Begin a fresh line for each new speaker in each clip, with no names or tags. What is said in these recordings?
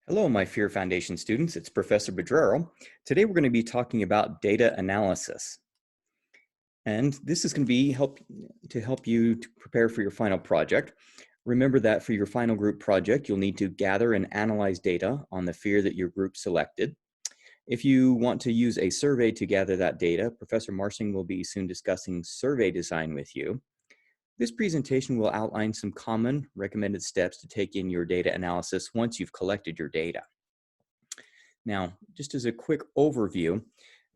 Hello, my Fear Foundation students. It's Professor Bedrero. Today we're going to be talking about data analysis. And this is going to be to help you to prepare for your final project. Remember that for your final group project, you'll need to gather and analyze data on the fear that your group selected. If you want to use a survey to gather that data, Professor Marsing will be soon discussing survey design with you. This presentation will outline some common recommended steps to take in your data analysis once you've collected your data. Now, just as a quick overview,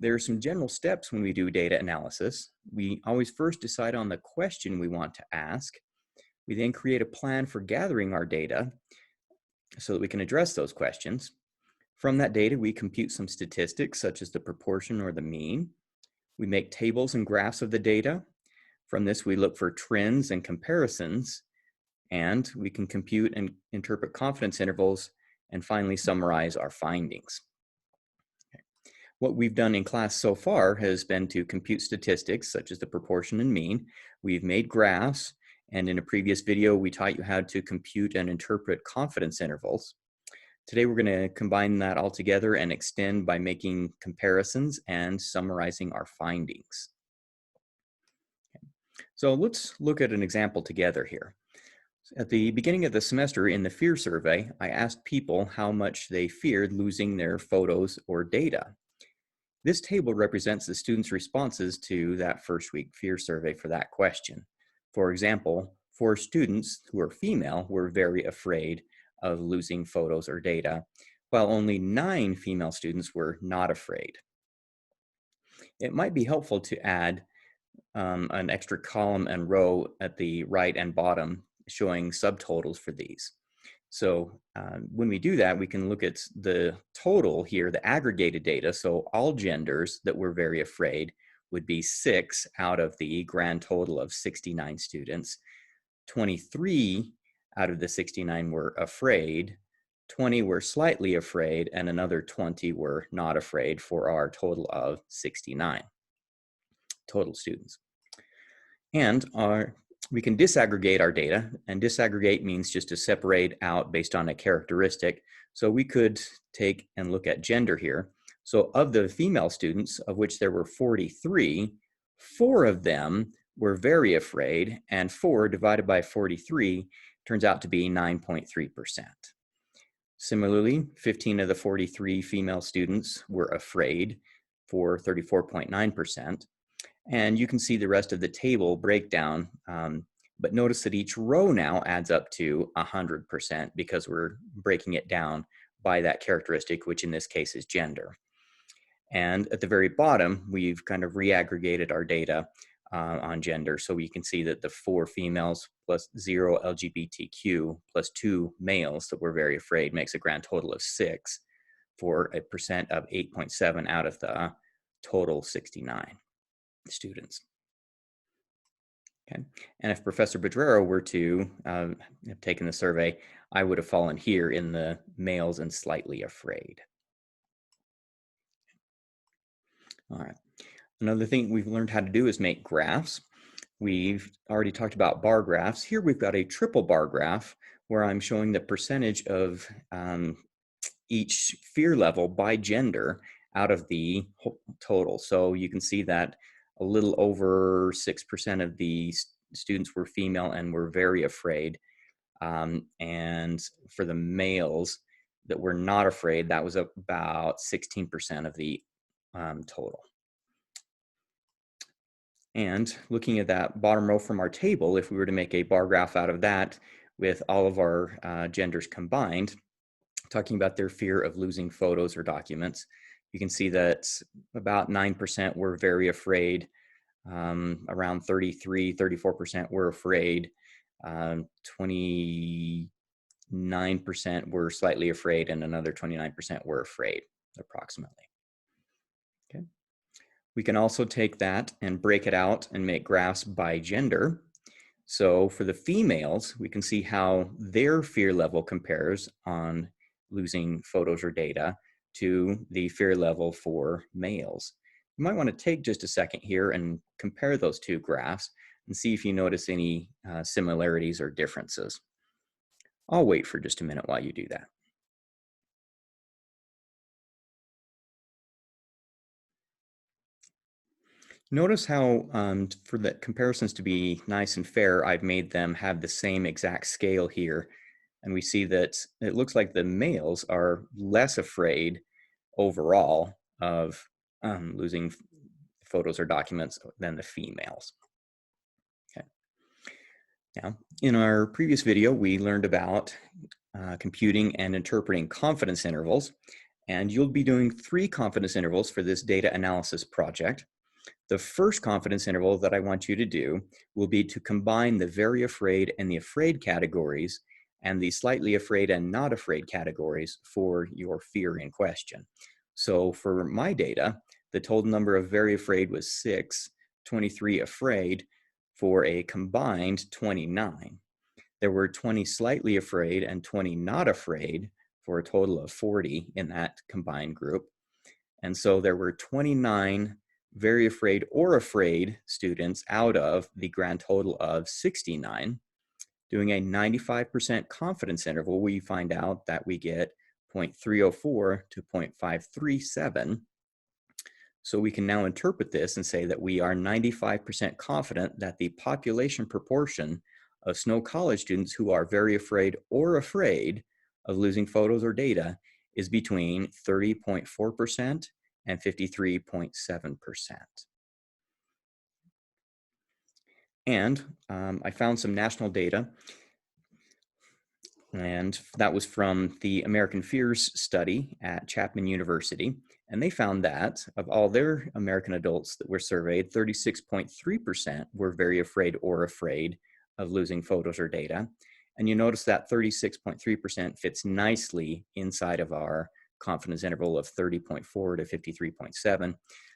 there are some general steps when we do data analysis. We always first decide on the question we want to ask. We then create a plan for gathering our data so that we can address those questions. From that data, we compute some statistics such as the proportion or the mean. We make tables and graphs of the data. From this, we look for trends and comparisons, and we can compute and interpret confidence intervals, and finally summarize our findings. What we've done in class so far has been to compute statistics such as the proportion and mean. We've made graphs, and in a previous video we taught you how to compute and interpret confidence intervals. Today we're going to combine that all together and extend by making comparisons and summarizing our findings. So let's look at an example together here. At the beginning of the semester in the fear survey, I asked people how much they feared losing their photos or data. This table represents the students' responses to that first week fear survey for that question. For example, 4 students who are female were very afraid of losing photos or data, while only 9 female students were not afraid. It might be helpful to add an extra column and row at the right and bottom showing subtotals for these. So when we do that, we can look at the total here, the aggregated data. So all genders that were very afraid would be 6 out of the grand total of 69 students. 23 out of the 69 were afraid, 20 were slightly afraid, and another 20 were not afraid, for our total of 69 total students. And we can disaggregate our data, and disaggregate means just to separate out based on a characteristic. So we could take and look at gender here. So of the female students, of which there were 43, 4 of them were very afraid, and 4 divided by 43 turns out to be 9.3%. Similarly, 15 of the 43 female students were afraid, for 34.9%. And you can see the rest of the table breakdown, but notice that each row now adds up to 100% because we're breaking it down by that characteristic, which in this case is gender. And at the very bottom, we've kind of reaggregated our data on gender. So we can see that the 4 females plus 0 LGBTQ plus 2 males that were very afraid makes a grand total of 6, for a percent of 8.7 out of the total 69 students. Okay, and if Professor Bedrero were to have taken the survey, I would have fallen here in the males and slightly afraid. All right, another thing we've learned how to do is make graphs. We've already talked about bar graphs. Here we've got a triple bar graph where I'm showing the percentage of each fear level by gender out of the total. So you can see that a little over 6% of the students were female and were very afraid. And for the males that were not afraid, that was about 16% of the total. And looking at that bottom row from our table, if we were to make a bar graph out of that with all of our genders combined, talking about their fear of losing photos or documents, you can see that about 9% were very afraid, around 34% were afraid, 29% were slightly afraid, and another 29% were afraid, approximately. Okay. We can also take that and break it out and make graphs by gender. So for the females, we can see how their fear level compares on losing photos or data to the fear level for males. You might want to take just a second here and compare those 2 graphs and see if you notice any similarities or differences. I'll wait for just a minute while you do that. Notice how for the comparisons to be nice and fair, I've made them have the same exact scale here. And we see that it looks like the males are less afraid overall of losing photos or documents than the females. Okay. Now, in our previous video, we learned about computing and interpreting confidence intervals, and you'll be doing 3 confidence intervals for this data analysis project. The first confidence interval that I want you to do will be to combine the very afraid and the afraid categories and the slightly afraid and not afraid categories for your fear in question. So for my data, the total number of very afraid was 6, 23 afraid for a combined 29. There were 20 slightly afraid and 20 not afraid for a total of 40 in that combined group. And so there were 29 very afraid or afraid students out of the grand total of 69. Doing a 95% confidence interval, we find out that we get 0.304 to 0.537. So we can now interpret this and say that we are 95% confident that the population proportion of Snow College students who are very afraid or afraid of losing photos or data is between 30.4% and 53.7%. And I found some national data, and that was from the American Fears study at Chapman University. And they found that of all their American adults that were surveyed, 36.3% were very afraid or afraid of losing photos or data. And you notice that 36.3% fits nicely inside of our confidence interval of 30.4 to 53.7.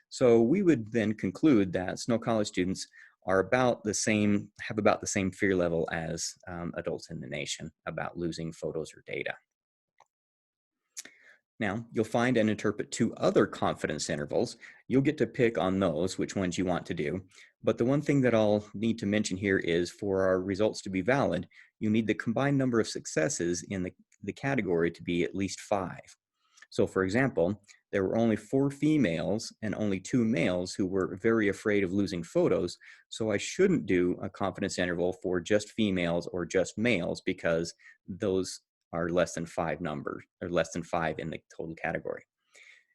So we would then conclude that Snow College students are about the same, have about the same fear level as adults in the nation about losing photos or data. Now, you'll find and interpret 2 other confidence intervals. You'll get to pick on those, which ones you want to do. But the one thing that I'll need to mention here is for our results to be valid, you need the combined number of successes in the category to be at least 5. So for example, there were only 4 females and only 2 males who were very afraid of losing photos. So I shouldn't do a confidence interval for just females or just males because those are less than 5 numbers, or less than 5 in the total category.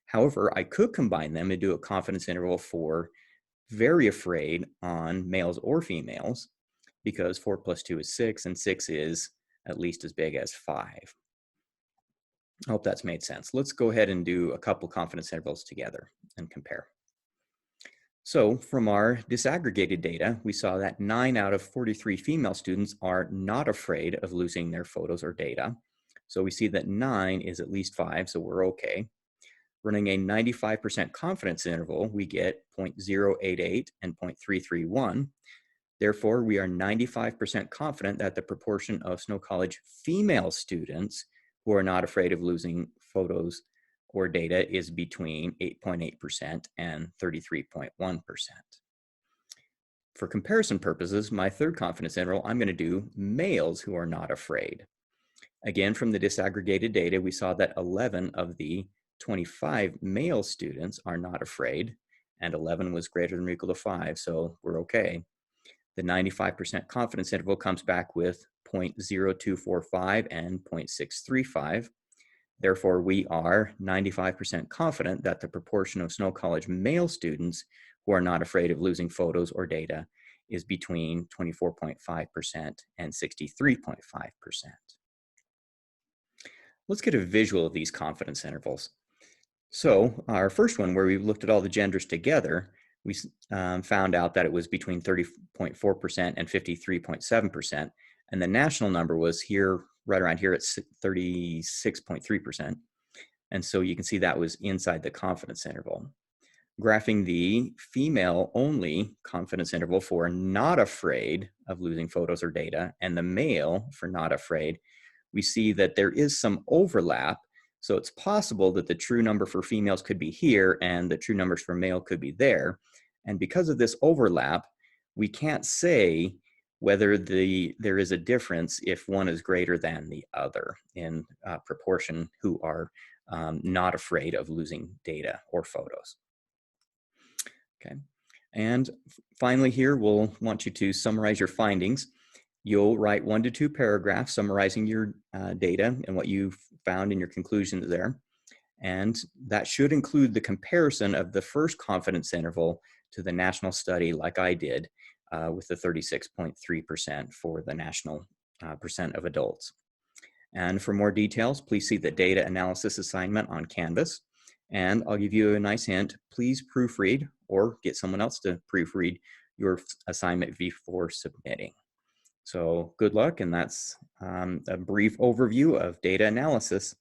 However, I could combine them and do a confidence interval for very afraid on males or females because 4 plus 2 is 6 and 6 is at least as big as 5. I hope that's made sense. Let's go ahead and do a couple confidence intervals together and compare. So from our disaggregated data, we saw that 9 out of 43 female students are not afraid of losing their photos or data. So we see that 9 is at least 5, so we're okay. Running a 95% confidence interval, we get 0.088 and 0.331. Therefore, we are 95% confident that the proportion of Snow College female students who are not afraid of losing photos or data is between 8.8% and 33.1%. For comparison purposes, my third confidence interval, I'm going to do males who are not afraid. Again, from the disaggregated data, we saw that 11 of the 25 male students are not afraid, and 11 was greater than or equal to 5, so we're okay. The 95% confidence interval comes back with 0.0245 and 0.635. Therefore, we are 95% confident that the proportion of Snow College male students who are not afraid of losing photos or data is between 24.5% and 63.5%. Let's get a visual of these confidence intervals. So our first one, where we looked at all the genders together, we found out that it was between 30.4% and 53.7%. And the national number was here, right around here at 36.3%. And so you can see that was inside the confidence interval. Graphing the female only confidence interval for not afraid of losing photos or data and the male for not afraid, we see that there is some overlap. So it's possible that the true number for females could be here and the true numbers for male could be there. And because of this overlap, we can't say whether there is a difference if one is greater than the other in proportion who are not afraid of losing data or photos. Okay. And finally here, we'll want you to summarize your findings. You'll write 1 to 2 paragraphs summarizing your data and what you found in your conclusions there. And that should include the comparison of the first confidence interval to the national study like I did with the 36.3% for the national percent of adults. And for more details, please see the data analysis assignment on Canvas. And I'll give you a nice hint, please proofread or get someone else to proofread your assignment before submitting. So good luck, and that's a brief overview of data analysis.